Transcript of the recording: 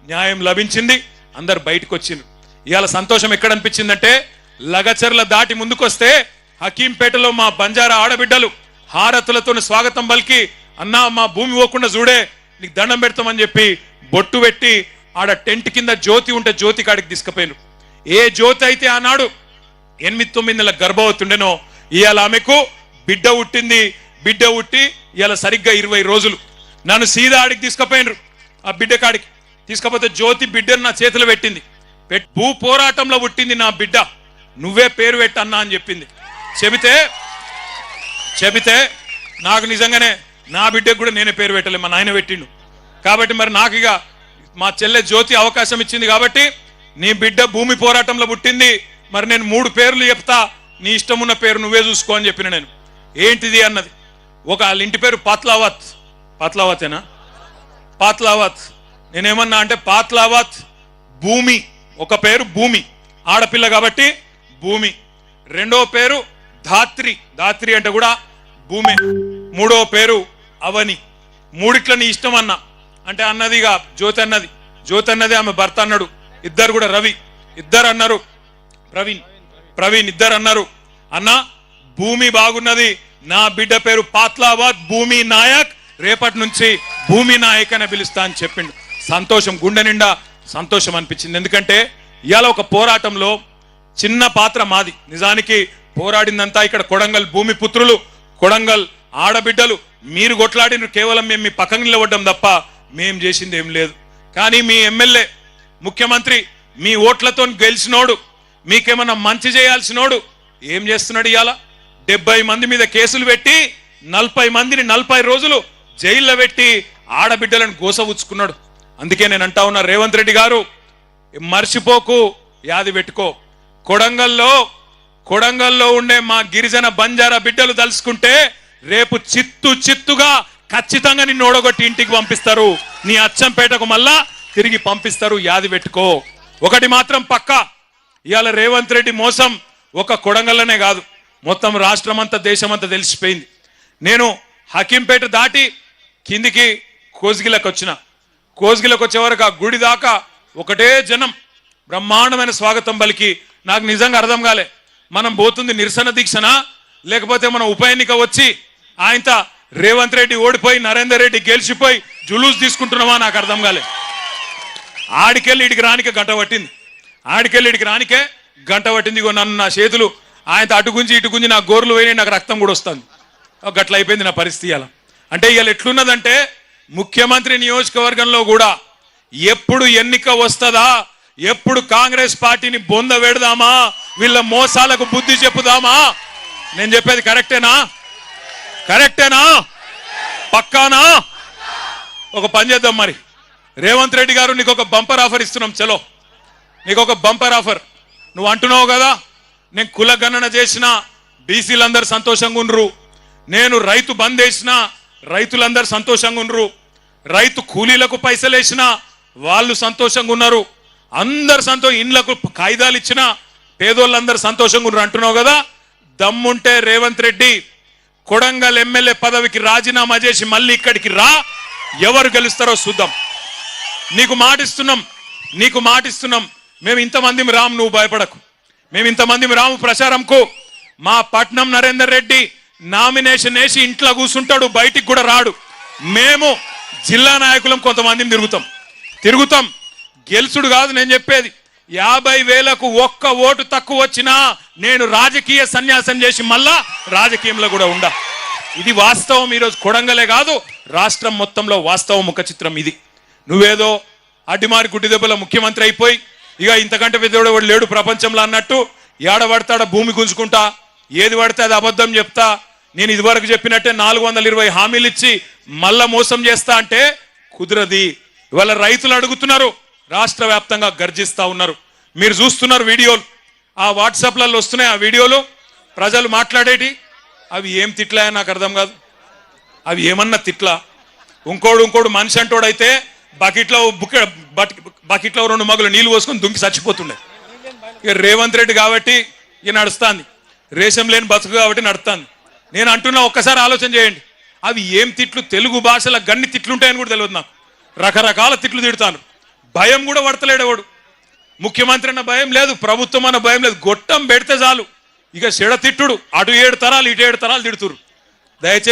న్యాయం లభించింది, అందరు బయటకు వచ్చిండ్రు. ఇవాళ సంతోషం ఎక్కడ అనిపించిందంటే లగచర్ల దాటి ముందుకొస్తే హకీంపేటలో మా బంజారా ఆడబిడ్డలు హారతులతో స్వాగతం పలికి అన్నా మా భూమి పోకుండా చూడే నీకు దండం పెడతామని చెప్పి బొట్టు పెట్టి ఆడ టెంట్ కింద జ్యోతి ఉంటే జ్యోతి కాడికి తీసుకుపోయారు. ఏ జ్యోతి అయితే ఆనాడు 8-9 నెలల గర్భవతుండేనో ఇవాళ ఆమెకు బిడ్డ పుట్టింది. బిడ్డ పుట్టి ఇవాళ సరిగ్గా 20 రోజులు. నన్ను సీదా ఆడికి తీసుకుపోయినరు. ఆ బిడ్డ కాడికి తీసుకపోతే జ్యోతి బిడ్డను నా చేతిలో పెట్టింది. భూ పోరాటంలో పుట్టింది నా బిడ్డ, నువ్వే పేరు పెట్టన్నా అని చెప్పింది. చెబితే నాకు నిజంగానే నా బిడ్డకు కూడా నేనే పేరు పెట్టలే, మా నాయన పెట్టిండు. కాబట్టి మరి నాకు ఇక మా చెల్లె జ్యోతి అవకాశం ఇచ్చింది కాబట్టి నీ బిడ్డ భూమి పోరాటంలో పుట్టింది, మరి నేను 3 పేర్లు చెప్తా, నీ ఇష్టం ఉన్న పేరు నువ్వే చూసుకో అని చెప్పిన. నేను ఏంటిది అన్నది. ఒక వాళ్ళ ఇంటి పేరు పాత్లావతేనా పాత్లావత్. నేనేమన్నా అంటే పాత్లావత్ భూమి, ఒక పేరు భూమి, ఆడపిల్ల కాబట్టి భూమి. రెండో పేరు ధాత్రి అంటే కూడా భూమి. మూడో పేరు అవని. మూడిట్ల నీ ఇష్టం అన్న అంటే అన్నదిగా జ్యోతి అన్నది ఆమె భర్త అన్నాడు. ఇద్దరు కూడా రవి, ఇద్దరు అన్నారు ప్రవీణ్ ఇద్దరు అన్నారు అన్న భూమి బాగున్నది, నా బిడ్డ పేరు పాత్లావత్ భూమి నాయక్, రేపటి నుంచి భూమి నాయక్ అని పిలుస్తా అని చెప్పిండు. సంతోషం, గుండె నిండా సంతోషం అనిపించింది. ఎందుకంటే ఇవాళ ఒక పోరాటంలో చిన్న పాత్ర మాది. నిజానికి పోరాడిందంతా ఇక్కడ కొడంగల్ భూమి పుత్రులు, కొడంగల్ ఆడబిడ్డలు. మీరు కొట్లాడిన కేవలం మేము మీ పక్కన నిలబడ్డం తప్ప మేం చేసింది ఏం లేదు. కానీ మీ ఎమ్మెల్యే ముఖ్యమంత్రి మీ ఓట్లతో గెలిచినోడు, మీకేమన్నా మంచి చేయాల్సినోడు ఏం చేస్తున్నాడు? ఇవాళ 70 మంది మీద కేసులు పెట్టి 40 మందిని 40 రోజులు జైల్లో పెట్టి ఆడబిడ్డలను గోసవుచ్చుకున్నాడు. అందుకే నేను అంటా ఉన్నా, రేవంత్ రెడ్డి గారు మర్చిపోకు, యాది పెట్టుకో. కొడంగల్లో ఉండే మా గిరిజన బంజారా బిడ్డలు తలుసుకుంటే రేపు చిత్తుగా ఖచ్చితంగా నిన్ను ఓడగొట్టి ఇంటికి పంపిస్తారు, నీ అచ్చంపేటకు మళ్ళా తిరిగి పంపిస్తారు, యాది పెట్టుకో. ఒకటి మాత్రం పక్కా, ఇవాళ రేవంత్ రెడ్డి మోసం ఒక కొడంగల్లోనే కాదు, మొత్తం రాష్ట్రం అంతా దేశమంతా తెలిసిపోయింది. నేను హకీంపేట దాటి కిందికి కోస్గిలకు వచ్చే వరకు ఆ గుడి దాకా ఒకటే జనం బ్రహ్మాండమైన స్వాగతం పలికి. నాకు నిజంగా అర్థం కాలే, మనం పోతుంది నిరసన దీక్షనా లేకపోతే మనం ఉప ఎన్నిక వచ్చి ఆయనత రేవంత్ రెడ్డి ఓడిపోయి నరేందర్ రెడ్డి గెలిచిపోయి జులూస్ తీసుకుంటున్నామా నాకు అర్థం కాలే. ఆడికెళ్ళి ఇడికి రానికే గంట పట్టింది. నన్ను నా చేతులు ఆయన అటు గుంజి ఇటు గుంజి నా గోర్లు పోయినాయి, నాకు రక్తం కూడా వస్తుంది. గట్ల అయిపోయింది నా పరిస్థితి. అలా అంటే ఇవాళ ఎట్లున్నదంటే ముఖ్యమంత్రి నియోజకవర్గంలో కూడా ఎప్పుడు ఎన్నిక వస్తుందా, ఎప్పుడు కాంగ్రెస్ పార్టీని బొంద పెడదామా, వీళ్ళ మోసాలకు బుద్ధి చెప్పుదామా. నేను చెప్పేది కరెక్టేనా పక్కానా? ఒక పని చేద్దాం మరి. రేవంత్ రెడ్డి గారు నీకు ఒక బంపర్ ఆఫర్ ఇస్తున్నాం. చలో, నీకు ఒక బంపర్ ఆఫర్. నువ్వు అంటున్నావు కదా నేను కుల గణన చేసిన బీసీలందరూ సంతోషంగా ఉండ్రు, నేను రైతు బంద్ వేసిన రైతులందరూ సంతోషంగా ఉండ్రు, రైతు కూలీలకు పైసలు వేసిన వాళ్ళు సంతోషంగా ఉన్నారు, అందరు ఇండ్లకు కాయిదాలు ఇచ్చిన పేదోళ్ళందరూ సంతోషంగా ఉన్నారు అంటున్నావు కదా. దమ్ముంటే రేవంత్ రెడ్డి కొడంగల్ ఎమ్మెల్యే పదవికి రాజీనామా చేసి మళ్ళీ ఇక్కడికి రా, ఎవరు గెలుస్తారో చూద్దాం. నీకు మాటిస్తున్నాం. మేము ఇంతమంది రాము, నువ్వు భయపడకు. మేము ఇంతమంది రాము ప్రచారంకు. మా పట్నం నరేందర్ రెడ్డి నామినేషన్ వేసి ఇంట్లో కూర్చుంటాడు, బయటికి కూడా రాడు. మేము జిల్లా నాయకులం కొంతమందిని తిరుగుతాం. గెలుచుడు కాదు నేను చెప్పేది. 50,000కు ఒక్క ఓటు తక్కువ వచ్చినా నేను రాజకీయ సన్యాసం చేసి మళ్ళా రాజకీయంలో కూడా ఉండా. ఇది వాస్తవం. ఈరోజు కొడంగలే కాదు రాష్ట్రం మొత్తంలో వాస్తవం ముఖ చిత్రం ఇది. నువ్వేదో అడ్డిమారి గుడ్డి దెబ్బల ముఖ్యమంత్రి అయిపోయి ఇక ఇంతకంటే పెద్దోడు లేడు ప్రపంచంలో అన్నట్టు ఏడబడతాడ భూమి గుంజుకుంటా, ఏది పడితే అది అబద్ధం చెప్తా, నేను ఇదివరకు చెప్పినట్టే 420 హామీలు ఇచ్చి మళ్ళా మోసం చేస్తా అంటే కుదరది. ఇవాళ రైతులు అడుగుతున్నారు, రాష్ట్ర వ్యాప్తంగా గర్జిస్తా ఉన్నారు. మీరు చూస్తున్నారు వీడియోలు, ఆ వాట్సాప్లలో వస్తున్నాయి ఆ వీడియోలు. ప్రజలు మాట్లాడేటి అవి ఏం తిట్లా నాకు అర్థం కాదు. అవి ఏమన్నా తిట్లా? ఇంకోడు మనిషి అంటోడైతే బకెట్లో 2 మగులు నీళ్లు పోసుకొని దుంకి చచ్చిపోతుండే. ఇక రేవంత్ రెడ్డి కాబట్టి ఇక నడుస్తుంది, రేషం లేని బతుకు కాబట్టి నడుస్తుంది. నేను అంటున్నా, ఒక్కసారి ఆలోచన చేయండి. అవి ఏం తిట్లు? తెలుగు భాషలో గన్ని తిట్లుంటాయని కూడా తెలియదు నాకు. రకరకాల తిట్లు తిడతాను. భయం కూడా పడతలేడేవాడు. ముఖ్యమంత్రి అన్న భయం లేదు, ప్రభుత్వం అన్న భయం లేదు. గొట్టం పెడితే చాలు ఇక చెడ తిట్టుడు. అటు 7 తరాలు ఇటు 7 తరాలు తిడుతురు. దయచేసి